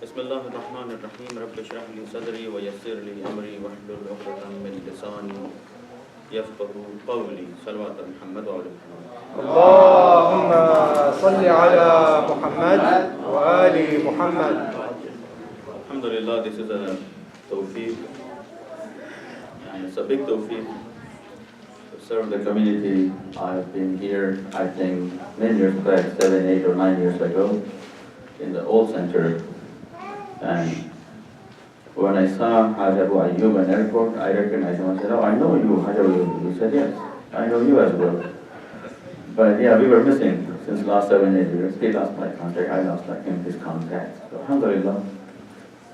بسم الله الرحمن الرحيم رب اشرح لي صدري ويسر لي أمري واحلل عقدة من لساني يفقهوا قولي صلوات محمد وعلى محمد. اللهم صل على محمد وآل محمد. Alhamdulillah, this is a tawfiq, and it's a big tawfiq to serve the community. I've been here, I think, many years back, 7, 8 or 9 years ago, in the old center. And when I saw Haj Abu Ayyub in airport, I recognized him. I said, "Oh, I know you, Haj Abu Ayyub." He said, "Yes, I know you as well." But yeah, we were missing since last 7, 8 years. He lost my contact, I lost his contact. So alhamdulillah.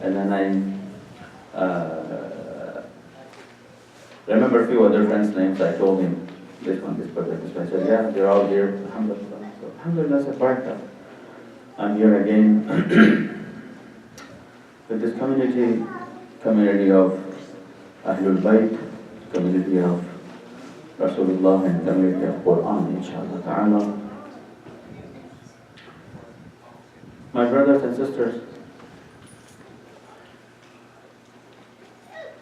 And then I remember a few other friends' names. I told him, this one, this brother, this one. I said, "Yeah, they're all here. Alhamdulillah." So alhamdulillah, said, "Barakah." I'm here again with this community of Ahlul Bayt, community of Rasulullah, and community of Quran, inshallah ta'ala. My brothers and sisters,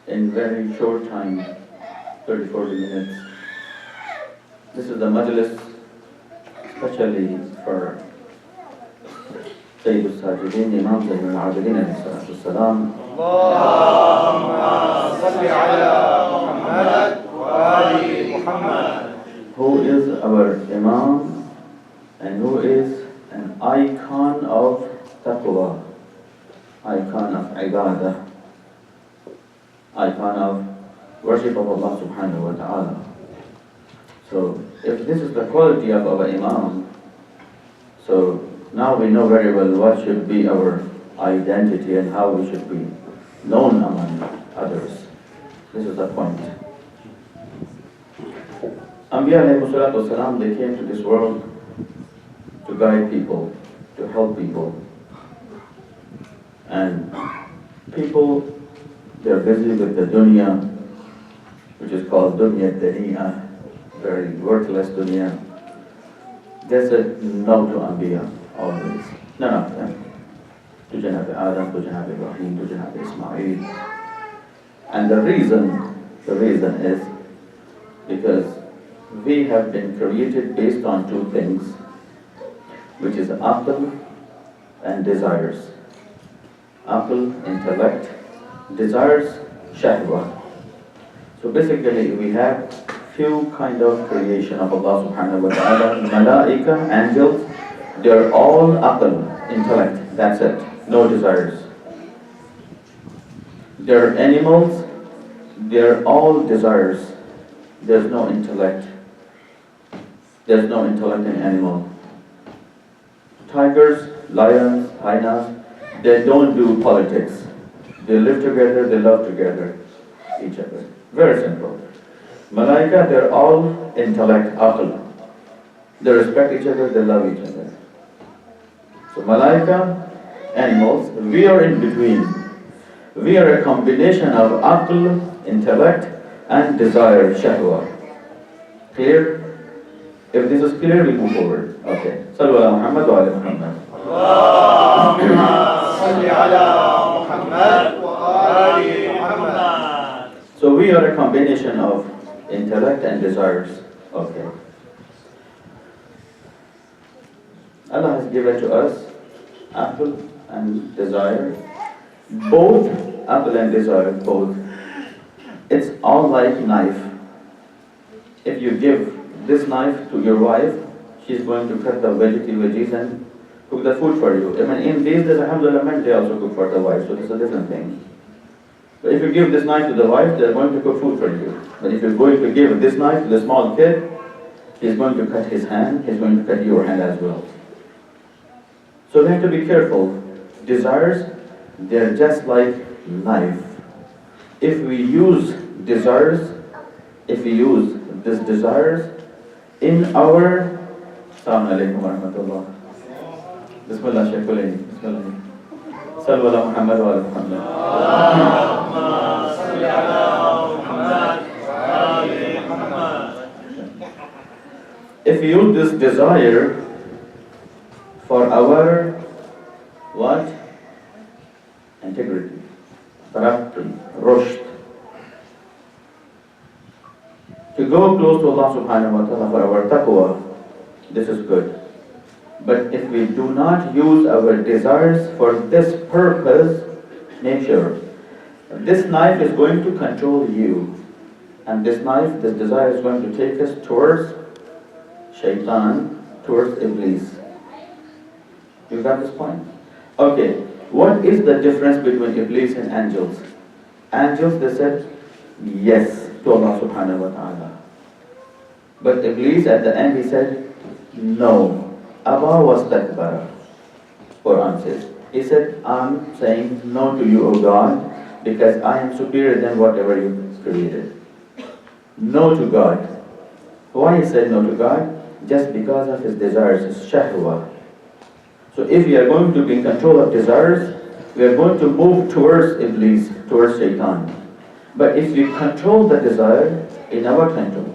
in very short time, 30-40 minutes, this is the majlis especially for Sayyid Sajjadin, Imam Zainul Abidin alayhi salatu wassalam. Allahumma salli ala Muhammad wa ali Muhammad. Who is our Imam and who is an icon of taqwa, icon of ibadah, icon of worship of Allah subhanahu wa ta'ala. So if this is the quality of our Imam, so now we know very well what should be our identity and how we should be known among others. This is the point. Anbiya alayhi salatu wasalam, they came to this world to guide people, to help people. And people, they're busy with the dunya, which is called dunya daniya, very worthless dunya. They said no to Anbiya. Always. None of them. To Janab Adam, to Janab Ibrahim, to Janab Ismail. And the reason is because we have been created based on two things, which is aql and desires. Aql, intellect, desires, shahwa. So basically we have few kind of creation of Allah subhanahu wa ta'ala. Malaika, angels, they're all aql, intellect, that's it, no desires. They're animals, they're all desires, there's no intellect. There's no intellect in animal. Tigers, lions, hyenas, they don't do politics. They live together, they love together, each other. Very simple. Malaika, they're all intellect, aql. They respect each other, they love each other. So Malaika, animals, we are in between. We are a combination of aql, intellect, and desire, shahwa. Clear? If this is clear, we move forward. Okay. Sallu ala Muhammad wa ala Muhammad. Allahumma salli ala Muhammad wa ali Muhammad. So we are a combination of intellect and desires. Okay. Allah has given to us aql and desire. Both aql and desire, both. It's all like knife. If you give this knife to your wife, she's going to cut the veggies and cook the food for you. I mean, in these days, alhamdulillah, men, they also cook for the wife, so this is a different thing. But if you give this knife to the wife, they're going to cook food for you. But if you're going to give this knife to the small kid, he's going to cut his hand, he's going to cut your hand as well. So we have to be careful. Desires, they're just like knife. If we use desires, if we use these desires in our... Assalamu alaikum wa rahmatullah. Bismillah, Sheikh Ammar. Bismillah. Sallu ala Muhammad wa ala Muhammad. Allahumma salli ala Muhammad wa ali Muhammad. If we use this desire for our what? integrity, taraqqi, rushd. To go close to Allah subhanahu wa ta'ala for our taqwa, this is good. But if we do not use our desires for this purpose, make sure this knife is going to control you. And this knife, this desire is going to take us towards shaitan, towards Iblis. You got this point? Okay, what is the difference between Iblis and angels? Angels, they said yes to Allah subhanahu wa ta'ala. But Iblis at the end he said no. Aba was takbara. Quran says. He said, I'm saying no to you, O God, because I am superior than whatever you created. No to God. Why he said no to God? Just because of his desires, his shahwa. So if we are going to be in control of desires, we are going to move towards Iblis, towards shaitan. But if we control the desire in our control,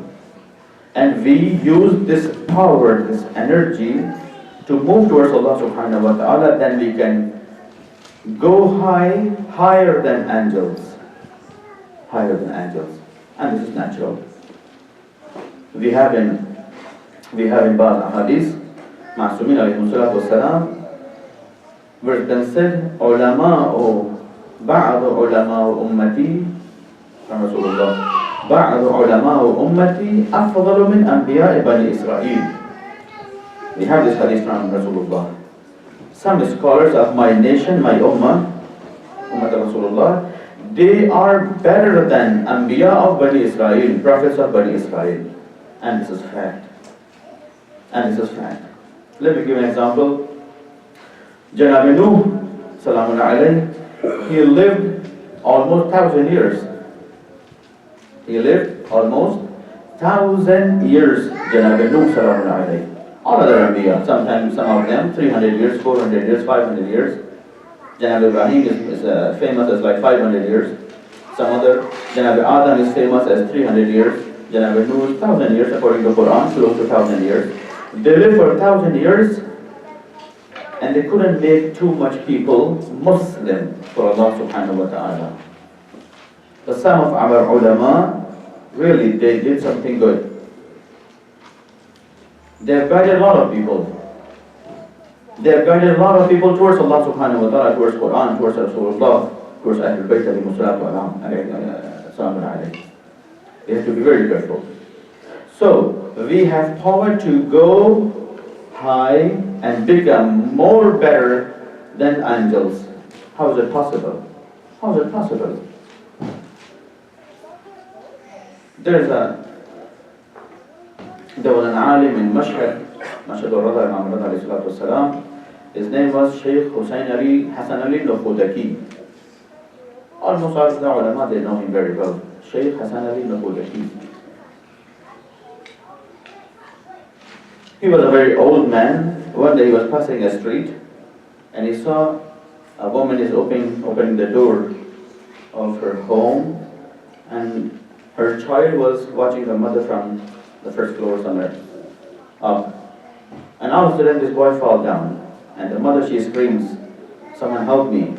and we use this power, this energy to move towards Allah subhanahu wa ta'ala, then we can go higher than angels. Higher than angels. And this is natural. We have in Ba'al Hadith, Ma'asumin alayhi salatu wasalam, where it then said, Ulama'u, Ba'adu ulama'u ummati, from Rasulullah, بعض علماء أمتي أفضل من أنبياء بني إسرائيل. We have this hadith from Rasulullah. Some scholars of my nation, my ummah, Ummat Rasulullah, they are better than Anbiya of Bani Israel, prophets of Bani Israel. And this is fact. And this is fact. Let me give an example. Janab Nuh, salamun alayhi, he lived almost 1,000 years. He lived almost 1,000 years, Janab Nuh salamun alayhi. All other Anbiya, sometimes some of them 300 years, 400 years, 500 years. Janab Ibrahim is famous as like 500 years. Some other, Janab Adam is famous as 300 years. Janab Nuh is 1,000 years according to Quran, close to 1,000 years. They lived for 1,000 years and they couldn't make too much people Muslim for Allah subhanahu wa ta'ala. But some of our ulama, really, they did something good. They have guided a lot of people. They have guided a lot of people towards Allah subhanahu wa ta'ala, towards Quran, towards Rasulullah, towards Ahlul Bayt alayhi salatu alayhi. We have to be very careful. So, we have power to go high and become more better than angels. How is it possible? How is it possible? There was an alim in Mashhad al-Rada, Imam Rada alayhi salatu wasalam. His name was Sheikh Hussain Hassan Ali Nukhudaki. Almost all of the ulama, they know him very well. Sheikh Hassan Ali Nukhudaki. He was a very old man. One day he was passing a street and he saw a woman is opening the door of her home, and her child was watching her mother from the first floor somewhere up. And all of a sudden this boy falls down. And the mother, she screams, "Someone help me."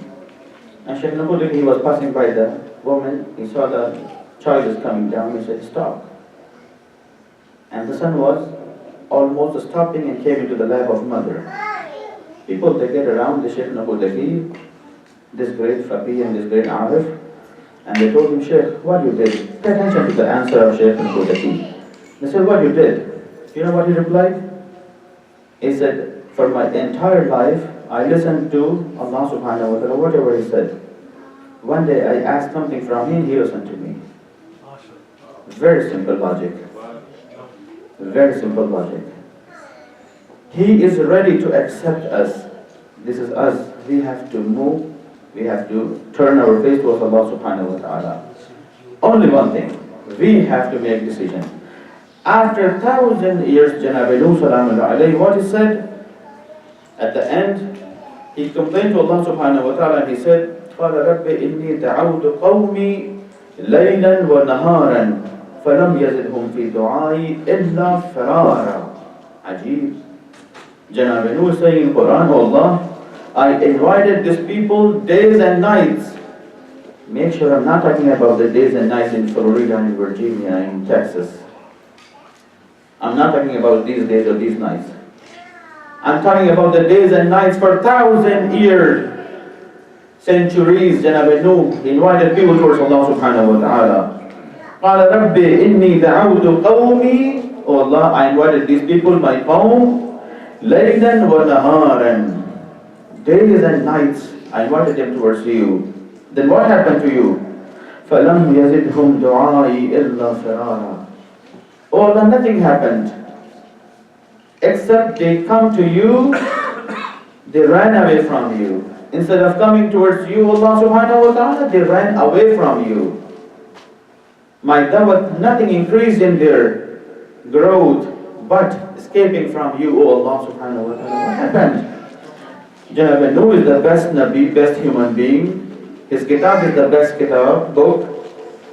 And Sheikh Nukhudaki, he was passing by the woman. He saw the child is coming down. He said, "Stop." And the son was almost stopping and came into the lap of mother. People, they get around the Sheikh Nukhudaki, this great faqih and this great arif, and they told him, "Sheikh, what you did? Pay attention to the answer of Sheikh Nukhudaki." They said, "What you did?" You know what he replied? He said, "For my entire life, I listened to Allah subhanahu wa ta'ala, whatever he said. One day I asked something from him, he listened to me." Very simple logic. Very simple logic. He is ready to accept us. This is us. We have to move. We have to turn our face towards Allah subhanahu wa ta'ala. Only one thing. We have to make decision. After 1,000 years, Janab Nuh salamun alayhi, what he said? At the end, he complained to Allah subhanahu wa ta'ala and he said, قَالَ رَبِّ إِنِّي دَعَوْتُ قَوْمِي لَيْلًا وَنَهَارًا فَلَمْ يَزِدْهُمْ فِي دُعَائِي إِلَّا فِرَارًا. Ajib. Janab Nuh is saying in Quran, "Oh Allah, I invited these people days and nights. Make sure I'm not talking about the days and nights in Florida, in Virginia, in Texas. I'm not talking about these days or these nights. I'm talking about the days and nights for 1,000 years, centuries. Janab Nuh invited people towards Allah subhanahu wa ta'ala. قال رب إني دعوت قومي. Oh Allah, I invited these people, my qawm, ليلا ونهارا, days and nights. I invited them towards you. Then what happened to you? فلم يزدهم دعائي إلا فرارا. Oh Allah, nothing happened except they come to you, they ran away from you. Instead of coming towards you, Allah subhanahu wa ta'ala, they ran away from you. My da'wah, nothing increased in their growth, but escaping from you, O Allah subhanahu wa ta'ala. What happened? Janab Nuh is the best Nabi, best human being. His kitab is the best kitab, book.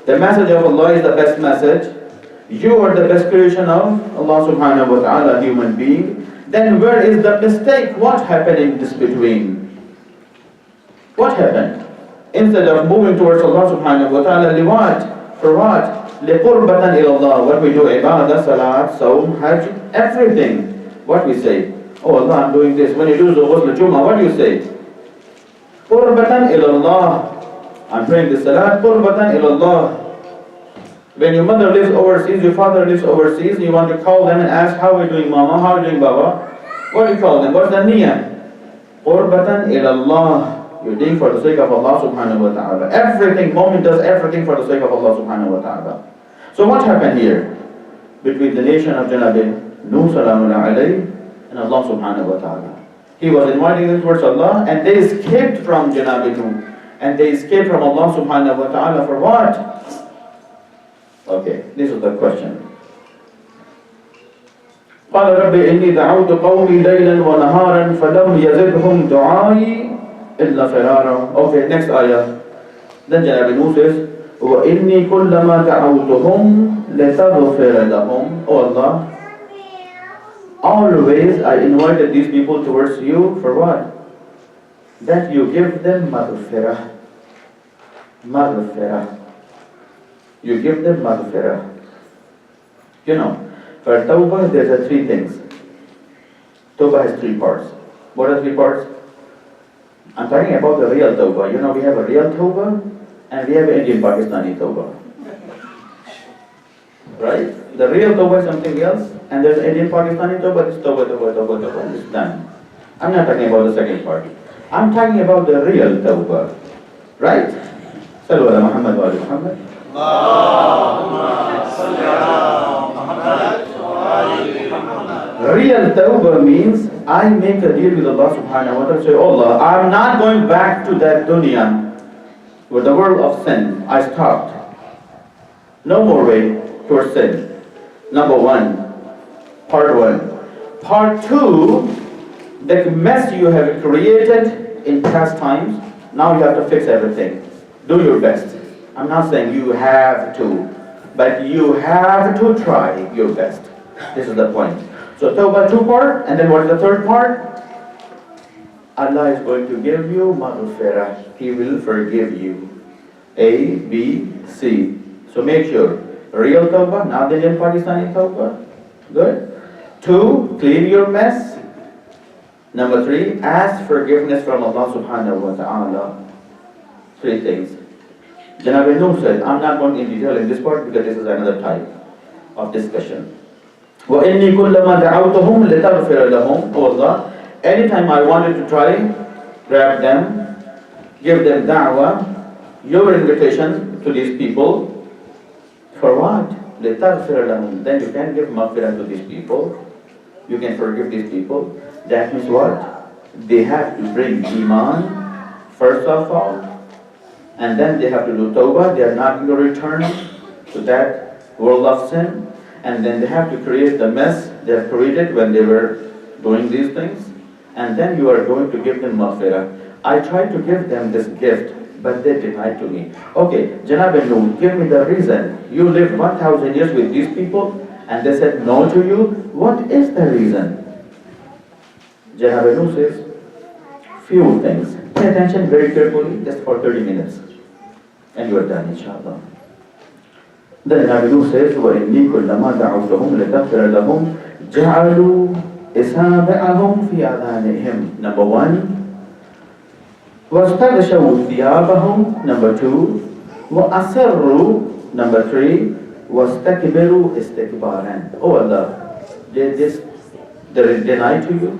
The message of Allah is the best message. You are the best creation of Allah subhanahu wa ta'ala, human being. Then where is the mistake? What happened in this between? What happened? Instead of moving towards Allah subhanahu wa ta'ala, what? For what? لِقُرْبَةً إِلَى اللَّهِ. What we do, ibadah, salat, sawm, hajj, everything. What we say? Oh Allah, I'm doing this. When you do ghusl Jummah, what do you say? قُرْبَةً إِلَى اللَّهِ. I'm praying the salat, قُرْبَةً إِلَى اللَّهِ. When your mother lives overseas, your father lives overseas, and you want to call them and ask, how are you doing, mama? How are you doing, baba? What do you call them? What's the niyyah? قُرْبَةً إِلَى اللَّهِ. You're doing for the sake of Allah subhanahu wa ta'ala. Everything, moment does everything for the sake of Allah subhanahu wa ta'ala. So what happened here? Between the nation of Janab Nuh salamullah alayhi and Allah subhanahu wa ta'ala. He was inviting them towards Allah, and they escaped from Janab Nuh. And they escaped from Allah subhanahu wa ta'ala for what? Okay, this is the question. قال رب إني دعوت قومي ليلا ونهارا فلم يزدهم دعائي إلا فرارا. Okay, next ayah. Then Janab Nuh says, وإني كلما دعوتهم لتغفر لهم. Oh Allah, always I invited these people towards you for what? That you give them maghfirah. Maghfirah. You give them maghfirah. You know, for tawbah there are three things. Tawbah has three parts. What are three parts? I'm talking about the real tawbah. You know, we have a real tawbah and we have an Indian Pakistani tawbah. Right? The real tawbah is something else, and there's Indian Pakistani tawbah. It's tawbah. It's done. I'm not talking about the second part. I'm talking about the real tawbah. Right? Sallu ala Muhammad wa ala Muhammad. Real tawbah means I make a deal with Allah subhanahu wa ta'ala. Say, oh Allah, I'm not going back to that dunya with the world of sin. I stopped. No more way towards sin. Number one. Part one. Part two, the mess you have created in past times, now you have to fix everything. Do your best. I'm not saying you have to, but you have to try your best. This is the point. So tawbah two part, and then what is the third part? Allah is going to give you maghfirah. He will forgive you. A, B, C. So make sure. Real tawbah, not the Indian Pakistani tawbah. Good. Two, clean your mess. Number three, ask forgiveness from Allah subhanahu wa ta'ala. Three things. Janab Nuh said, I'm not going in detail in this part because this is another type of discussion. وَإِنِّي كُلَّمَا دَعَوْتُهُمْ لِتَغْفِرَ لَهُمْ. Oh Allah, anytime I wanted to try, grab them, give them da'wah, your invitation to these people, for what? لِتَغْفِرَ لَهُمْ. Then you can give maghfirah to these people. You can forgive these people. That means what? They have to bring iman, first of all, and then they have to do tawbah. They are not going to return to that world of sin. And then they have to create the mess they have created when they were doing these things. And then you are going to give them maghfirah. I tried to give them this gift, but they denied to me. Okay, Janab Nuh, give me the reason. You lived 1,000 years with these people, and they said no to you. What is the reason? Janab Nuh says, few things. Pay attention very carefully, just for 30 minutes. And you are done, inshallah. Then Nabi says, وَإِنِّي كُلَّمَا دَعَوْتُهُمْ لِتَغْفِرَ لَهُمْ جَعَلُوا إِصَابِعَهُمْ فِي آذَانِهِمْ. Number one. وَاسْتَغْشَوْا ثِيَابَهُمْ. Number two. وَأَسَرُّوا. Number three. وَاسْتَكْبِرُوا إِسْتِكْبَارًا. Oh Allah, they denied to you.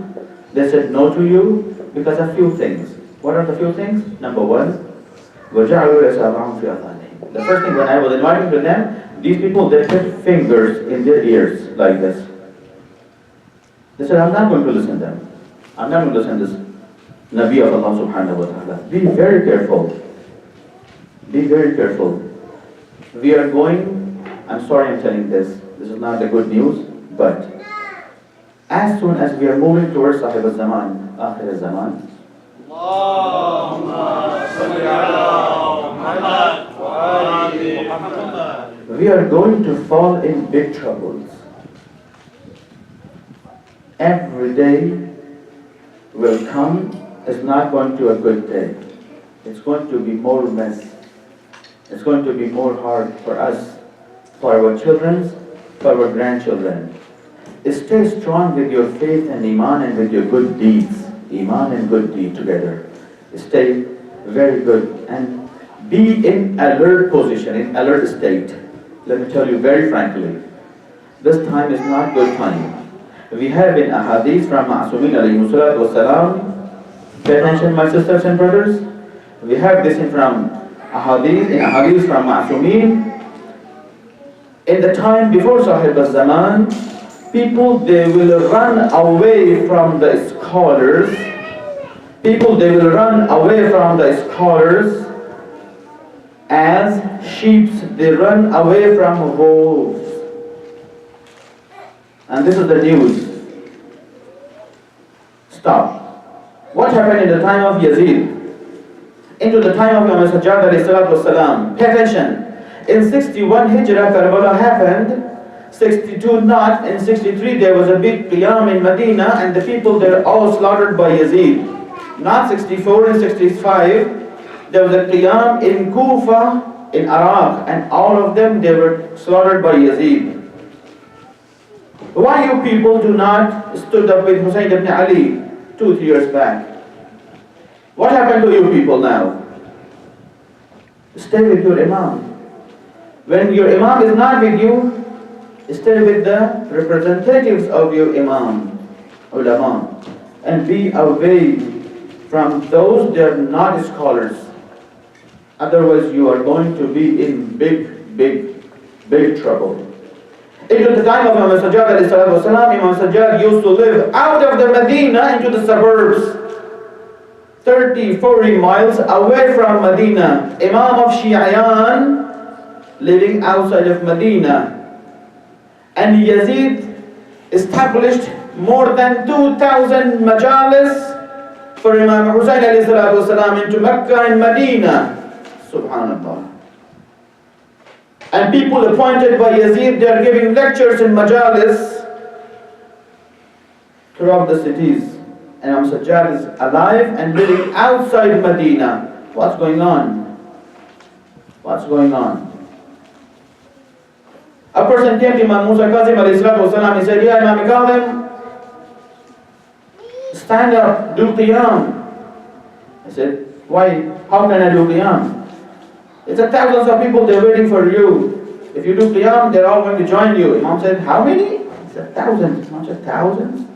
They said no to you because of few things. What are the few things? Number one, وَجَعَلُوا إِصَابَعَهُمْ فِي آذَانِهِمْ. The first thing, when I was inviting to them, these people, they put fingers in their ears like this. They said, I'm not going to listen to them. I'm not going to listen to this Nabi of Allah subhanahu wa ta'ala. Be very careful. Be very careful. We are going, I'm sorry I'm telling this is not the good news, but as soon as we are moving towards Sahib al-Zaman, Akhir al-Zaman, we are going to fall in big troubles. Every day will come is not going to a good day. It's going to be more mess. It's going to be more hard for us, for our children, for our grandchildren. Stay strong with your faith and Iman and with your good deeds. Iman and good deed together. Stay very good and be in alert position, in alert state. Let me tell you very frankly, this time is not good time. We have in ahadith from Ma'asumin alayhi salatu wasalam. Pay attention, my sisters and brothers. We have this from ahadith from Ma'asumin. In the time before Sahib al-Zaman, people, they will run away from the scholars. People, they will run away from the scholars as sheep, they run away from wolves. And this is the news. Stop. What happened in the time of Yazid? Into the time of Imam Sajjad alayhi salatu wasalam. Pay attention. In 61 Hijrah, Karbala happened. 62 not. In 63 there was a big qiyam in Medina and the people, they were all slaughtered by Yazid. Not 64 and 65. There was a qiyam in Kufa, in Iraq, and all of them, they were slaughtered by Yazid. Why you people do not stood up with Hussain ibn Ali 2-3 years back? What happened to you people now? Stay with your Imam. When your Imam is not with you, stay with the representatives of your Imam, ulama, and be away from those that are not scholars. Otherwise you are going to be in big trouble. Into the time of Imam Sajjad alayhi salatu wasalam, Imam Sajjad used to live out of the Medina into the suburbs, 30-40 miles away from Medina. Imam of Shi'ayan living outside of Medina. And Yazid established more than 2,000 majalis for Imam Hussain alayhi salatu wasalam into Mecca and Medina. Subhanallah. And people appointed by Yazid, they are giving lectures in majalis throughout the cities. And Imam Sajjad is alive and living outside Medina. What's going on? What's going on? A person came to Imam Musa Kazim alayhi salatu wasalam. He said, "Yeah, Imam Kazim, stand up, do qiyam." I said, "Why? How can I do qiyam?" It's thousands of people, they're waiting for you. If you do qiyam, they're all going to join you. Imam said, "How many?" He said, "Thousands." Imam said, "Thousands?"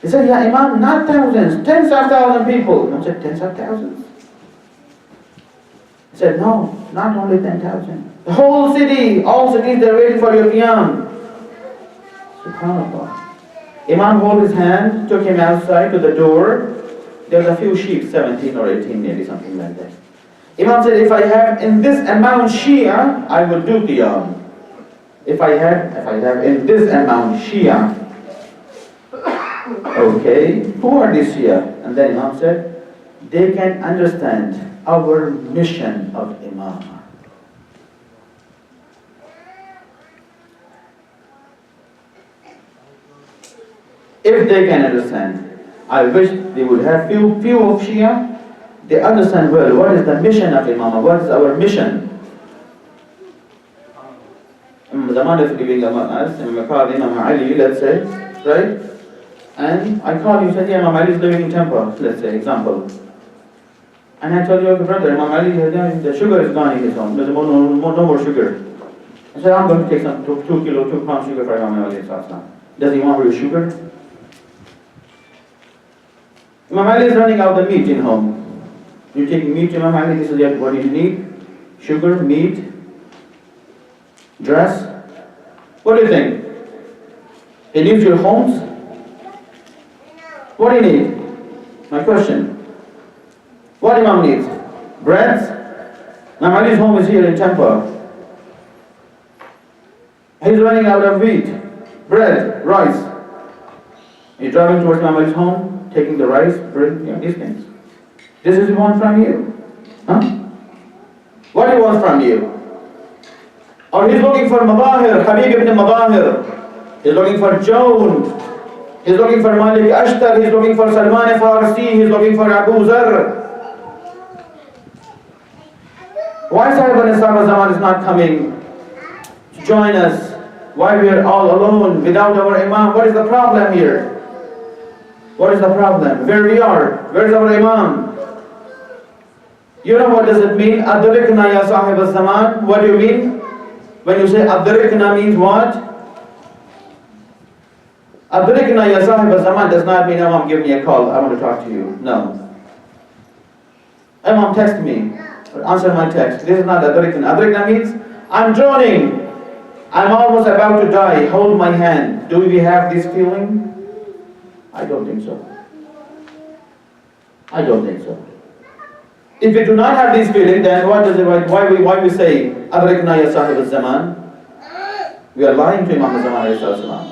He said, "Yeah, Imam, not thousands, tens of thousands people." Imam said, "Tens of thousands?" He said, "No, not only 10,000. The whole city, all cities, they're waiting for your qiyam." SubhanAllah. Imam held his hand, took him outside to the door. There was a few sheep, 17 or 18 maybe, something like that. Imam said, "If I have in this amount Shia, I will do qiyam. If I have in this amount Shia." Okay, who are these Shia? And then Imam said, "They can understand our mission of Imam." If they can understand, I wish they would have few of Shia. They understand well what is the mission of Imam, what is our mission. Zaman is giving us, Imam Imam Ali, let's say, right? And I call you, say, yeah, Imam Ali is living in Temple, let's say, example. And I tell you, okay, brother, Imam Ali, the sugar is gone in his home, there's no more sugar. I said, I'm going to take some 2 pounds sugar for Imam Ali. Does he want real sugar? Imam Ali is running out the meat in home. You're taking meat to Imam Ali, this is what you need. Sugar, meat, dress. What do you think? He needs your homes? What do you need? My question. What Imam needs? Bread? Imam Ali's home is here in Temple. He's running out of wheat, bread, rice. He's driving towards Imam Ali's home, taking the rice, bread, these things. This is what he wants from you. Huh? What do he want from you? Or he's looking for Mabahir, Habib ibn Mabahir. He's looking for Joan. He's looking for Malik Ashtar. He's looking for Salman Farsi. He's looking for Abu Zar. Why Sahib al-Islam Zaman is not coming to join us? Why we are all alone without our Imam? What is the problem here? What is the problem? Where we are? Where is our Imam? You know what does it mean? Adrikna ya Sahib al-Zaman. What do you mean? When you say Adrikna means what? Adrikna ya Sahib al-Zaman does not mean Imam give me a call, I want to talk to you. No. Imam text me. Answer my text. This is not Adrikna. Adrikna means I'm drowning. I'm almost about to die. Hold my hand. Do we have this feeling? I don't think so. I don't think so. If we do not have this feeling, then why we say Adrikna ya Sahib al-Zaman? We are lying to Imam al-Zaman alayhi salam.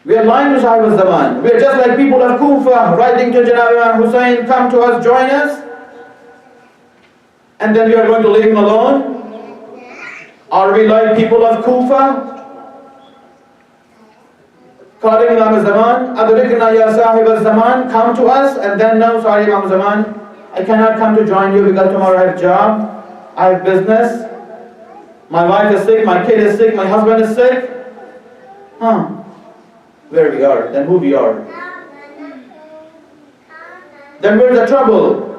We are lying to Sahib al-Zaman. We are just like people of Kufa writing to Janab Imam Hussain, come to us, join us. And then we are going to leave him alone? Are we like people of Kufa? Calling Imam al-Zaman, Adrikna ya Sahib al-Zaman, come to us, and then no, sorry Imam al-Zaman, I cannot come to join you because tomorrow I have job, I have business, my wife is sick, my kid is sick, my husband is sick. Where we are, then who we are. Then where's the trouble?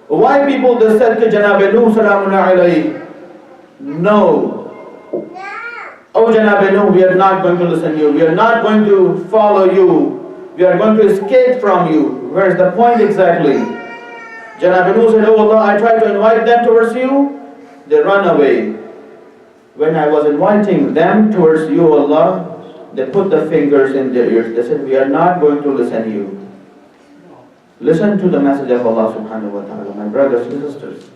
Why people they said to Janab Nuh salamun alayhi, no. Oh Janab Nuh, we are not going to listen to you, we are not going to follow you, we are going to escape from you. Where's the point exactly? Janab Nuh said, oh Allah, I tried to invite them towards you, they run away. When I was inviting them towards you, Allah, they put the fingers in their ears. They said, we are not going to listen to you. Listen to the message of Allah subhanahu wa ta'ala, my brothers and sisters.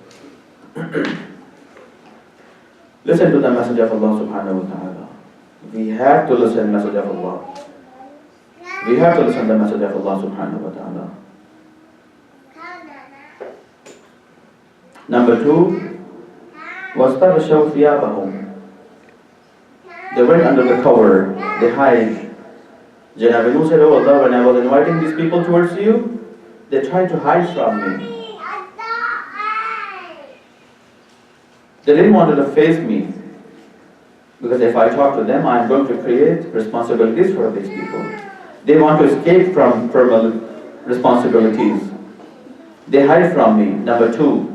Listen to the message of Allah subhanahu wa ta'ala. We have to listen to the message of Allah. We have to listen to the message of Allah subhanahu wa ta'ala. Number 2, وَاسْتَغْشَوْا ثِيَابَهُمْ. They went under the cover, they hide. Janab Nuh said, oh Allah, when I was inviting these people towards you, they tried to hide from me. They didn't want to face me. Because if I talk to them, I'm going to create responsibilities for these people. They want to escape from responsibilities. They hide from me. Number 2,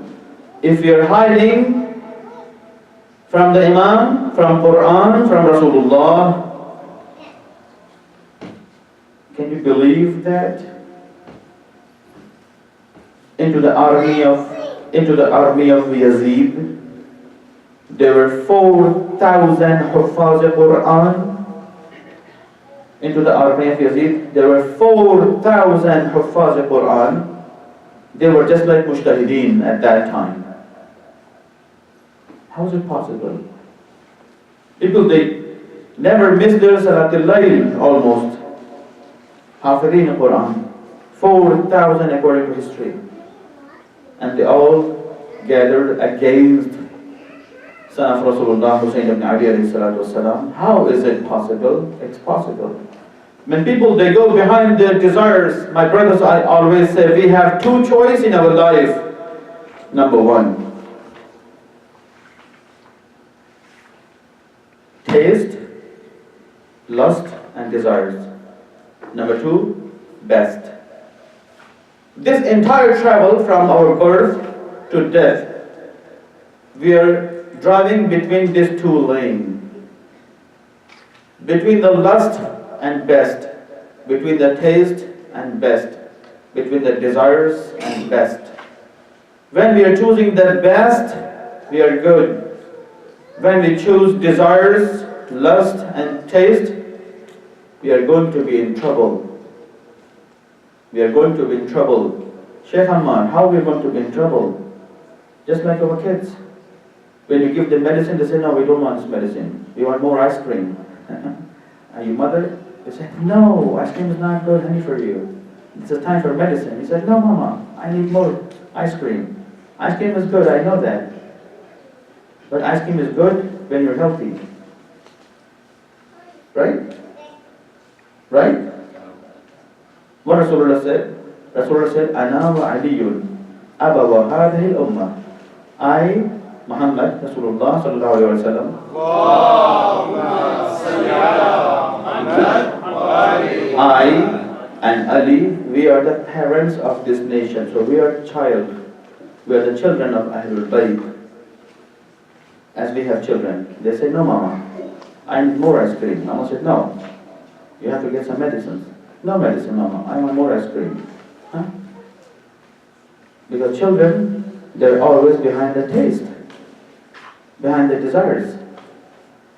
if you're hiding from the Imam, from Quran, from Rasulullah, can you believe that? Into the army of Yazid, there were 4,000 Huffaz Quran. Into the army of Yazid, there were 4,000 Huffaz Quran. They were just like Mujtahideen at that time. How is it possible? People, they never miss their Salatul Layl almost. Hafideen Quran. 4,000 according to history. And they all gathered against son of Rasulullah Hussain ibn Ali alayhi salatu wasalam. How is it possible? It's possible. When people, they go behind their desires, my brothers, I always say, we have two choices in our life. Number one, taste, lust, and desires. Number two, best. This entire travel from our birth to death, we are driving between these two lanes. Between the lust and best, between the taste and best, between the desires and best. When we are choosing the best, we are good. When we choose desires, lust and taste, we are going to be in trouble. We are going to be in trouble. Sheikh Ammar, how are we going to be in trouble? Just like our kids. When you give them medicine, they say, no, we don't want this medicine. We want more ice cream. Are you mother? They say, no, ice cream is not good, honey, for you. It's a time for medicine. He said, no, mama, I need more ice cream. Ice cream is good, I know that. But ice cream is good when you're healthy. Right? Right? What Rasulullah said? Rasulullah said, Ana wa Aliyun, Aba wa hadhihi al-ummah. I, Muhammad, Rasulullah sallallahu alayhi wa sallam. Allahumma salli ala Muhammad wa ali. I and Ali, we are the parents of this nation. So we are child. We are the children of Ahlul Bayt. As we have children. They say, no, mama, I need more ice cream. Mama said, no, you have to get some medicines. No medicine, mama, I want more ice cream. Huh? Because children, they're always behind the taste, behind the desires.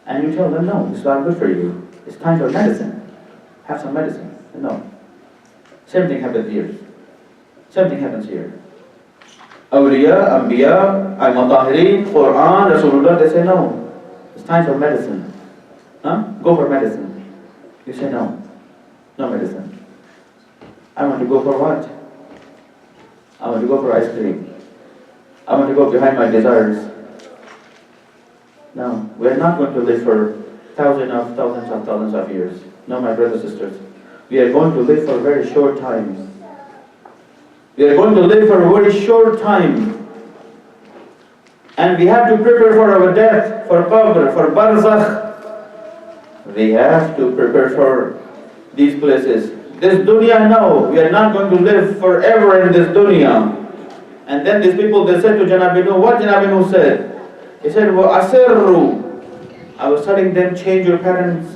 And you tell them, no, it's not good for you. It's time for medicine. Have some medicine. No. Same thing happens here. Same thing happens here. Awliya, Anbiya, Al-Mutahirin, Quran, Rasulullah, they say no. It's time for medicine. Huh? Go for medicine. You say no. No medicine. I want to go for what? I want to go for ice cream. I want to go behind my desires. No, we're not going to live for thousands of years. No, my brothers and sisters. We are going to live for a very short time. We are going to live for a very short time. And we have to prepare for our death, for qabr, for barzakh. We have to prepare for these places. This dunya, no, we are not going to live forever in this dunya. And then these people, they said to Janab Nuh, what Janab Nuh said? He said, وَأَسِرُّ. I was telling them, change your pattern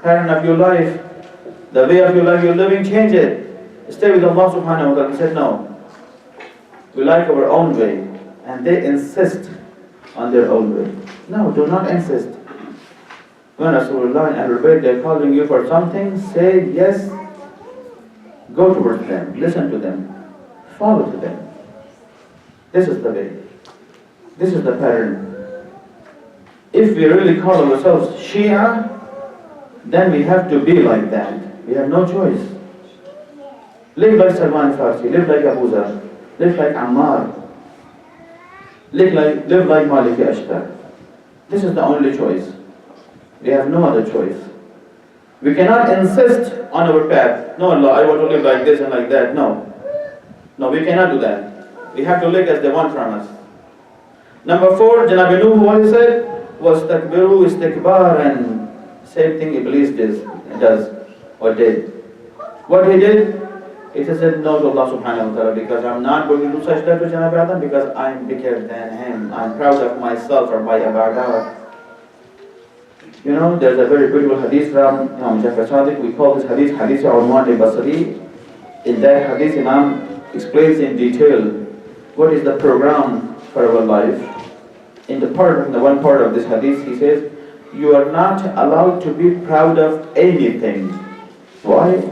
of your life. The way of your life you're living, change it. Stay with Allah subhanahu wa ta'ala. He said, no. We like our own way. And they insist on their own way. No, do not insist. When Rasulullah and Ahlul Bayt, they're calling you for something, say yes. Go towards them. Listen to them. Follow to them. This is the way. This is the pattern. If we really call ourselves Shia, then we have to be like that. We have no choice. Live like Salman Farsi, live like Abu Zar, live like Ammar, live like Maliki Ashtar. This is the only choice. We have no other choice. We cannot insist on our path. No, Allah, I want to live like this and like that. No. No, we cannot do that. We have to live as they want from us. Number 4, Janab Nuh, what he said was takbiru istikbaran. Same thing Iblis does or did. What he did? He said no to Allah subhanahu wa ta'ala, because I'm not going to do sajda to Janab Adam because I'm bigger than him. I'm proud of myself or my ibadah. You know, there's a very beautiful hadith from Imam Jafar Sadiq. We call this hadith Hadith Urwan al-Basri. In that hadith, Imam explains in detail what is the program for our life. In the one part of this hadith, he says, you are not allowed to be proud of anything. Why?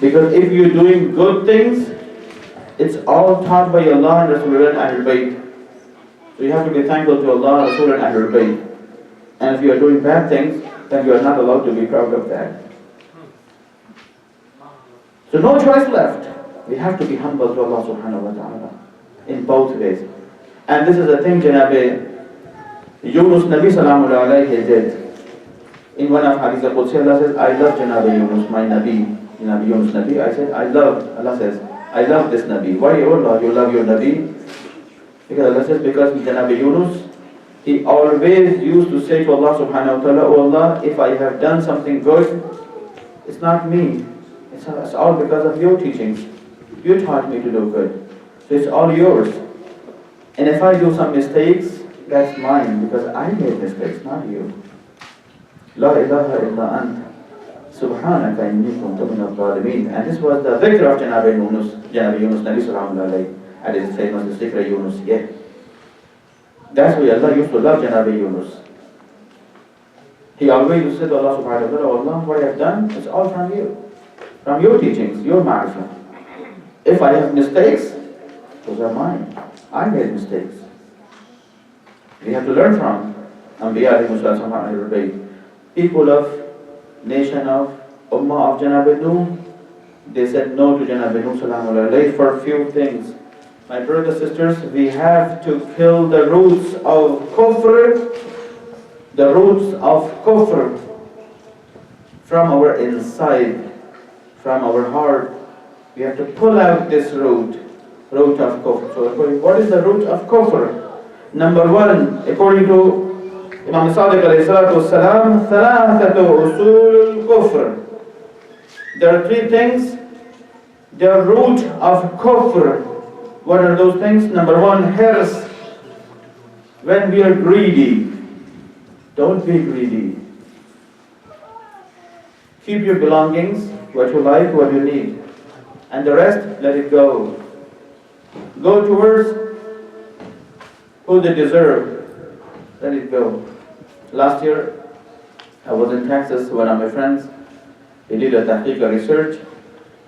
Because if you're doing good things, it's all taught by Allah and Rasulullah and Ahlul Bayt. So you have to be thankful to Allah, Rasul and Ahlul Bayt. And if you are doing bad things, then you are not allowed to be proud of that. So no choice left. We have to be humble to Allah subhanahu wa ta'ala in both ways. And this is the thing Janab Yunus Nabi Sallallahu Alaihi did. In one of Hadith al-Qudsi, Allah says, I love Janabi Yunus, my Nabi. Nabi Yunus Nabi. I said, I love, Allah says, I love this Nabi. Why, oh Allah, you love your Nabi? Because Allah says, because Janabi Yunus, he always used to say to Allah subhanahu wa ta'ala, oh Allah, if I have done something good, it's not me. It's all because of your teachings. You taught me to do good. So it's all yours. And if I do some mistakes, that's mine, because I made mistakes, not you. La ilaha illa ant. Subhanaka inni kuntu min al-zalimin. And this was the dhikr of Janabi Yunus, Nabi sallallahu alayhi, and it's famous, the dhikr Yunus, yeah. That's why Allah used to love Janabi Yunus. He always used to say to Allah subhanahu wa ta'ala, oh Allah, what I have done, it's all from you. From your teachings, your ma'rifah. If I have mistakes, those are mine. I made mistakes. We have to learn from Anbiya Ahlul Bayt. People of nation of Ummah of Janabi Nuh, they said no to Janabi Nuh sallallahu alayhi for few things. My brothers and sisters, we have to kill the roots of kufr, from our inside, from our heart. We have to pull out this root of kufr. So what is the root of kufr? Number one, according to Imam Sadiq alayhi salatu wasalam, thalathatu usul kufr. There are three things, the root of kufr. What are those things? Number one, hirs. When we are greedy, don't be greedy. Keep your belongings, what you like, what you need. And the rest, let it go. Go towards who they deserve. Let it go. Last year, I was in Texas, one of my friends, he did a tahqiq research,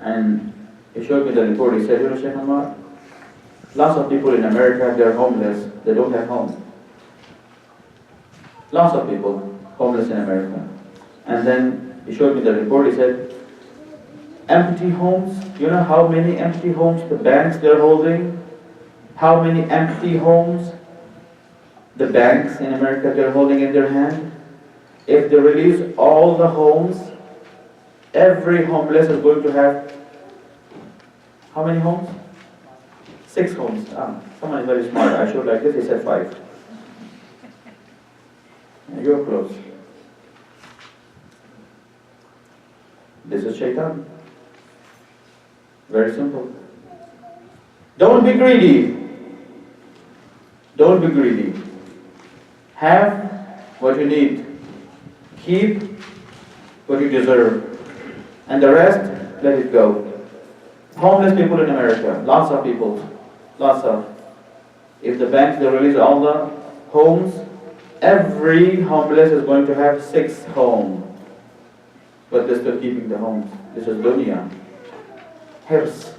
and he showed me the report. He said, you know, Sheikh Ammar, lots of people in America, they're homeless, they don't have homes. Lots of people homeless in America. And then he showed me the report, he said, empty homes, you know how many empty homes the banks they're holding? How many empty homes the banks in America they're holding in their hand? If they release all the homes, every homeless is going to have how many homes? 6 homes. Someone is very smart. I showed like this, he said 5. You're close. This is shaitan. Very simple. Don't be greedy. Don't be greedy. Have what you need. Keep what you deserve. And the rest, let it go. Homeless people in America, lots of people. Lots of. If the banks they release all the homes, every homeless is going to have 6 homes. But they're still keeping the homes. This is dunya. Hirs.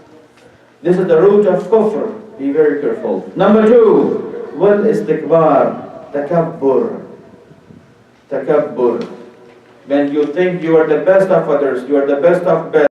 This is the root of kufr. Be very careful. Number 2, wal istikbar, takabbur. Takabbur. When you think you are the best of others, you are the best of best.